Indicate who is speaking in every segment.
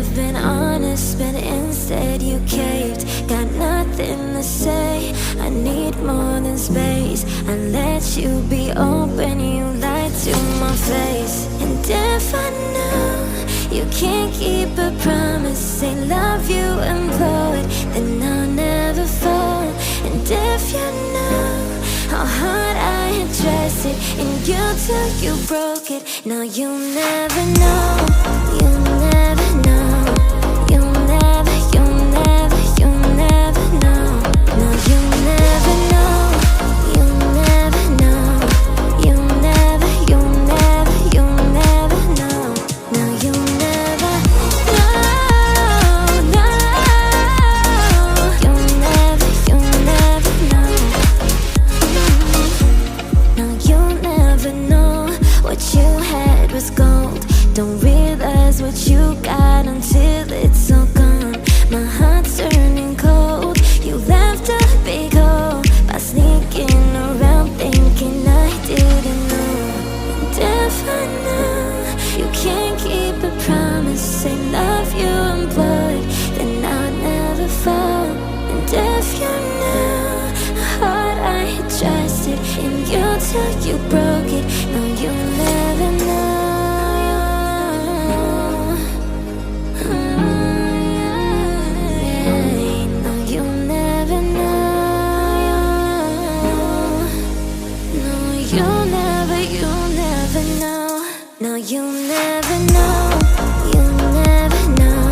Speaker 1: have been honest, but instead you caved. Got nothing to say, I need more than space. I let you be open, you lied to my face. And if I know you can't keep a promise, say love you and blow it, then I'll never fall. And if you know how hard I had dressed it in you till you broke it, now you'll never know. You'll never know. You'll never, you'll never, you'll never know. No, you'll never know. You'll never know. You'll never, you'll never, you'll never know. No, you'll never know. No, you'll never, you'll never know. No, you'll never know what you had was gold. Don't realize what you got until it's all gone. My heart's turning cold. You left a big hole by sneaking around thinking I didn't know. And if I know you can't keep a promise, say love you and blow it, then I'll never fall. And if you know how hard I had trusted in you till you broke it, no, you'll never know. You'll never know. No, you'll never know. You'll never know.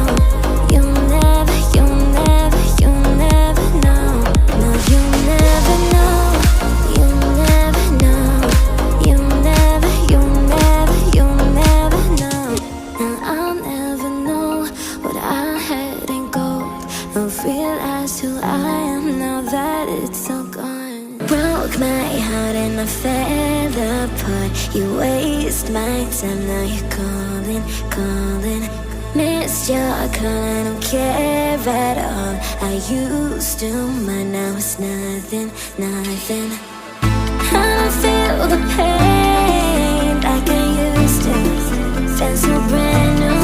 Speaker 1: You'll never, you'll never, you'll never know. No, you'll never know. You'll never know. You'll never, you'll never, you'll never know. And I'll never know what I had in gold. I'll realize who I am now that it's all gone. Broke my heart and I fell apart. You waste my time, now you're calling, calling. Missed your call, I don't care at all. I used to mind, now it's nothing, nothing. I don't feel the pain like I used to. Feel so brand new.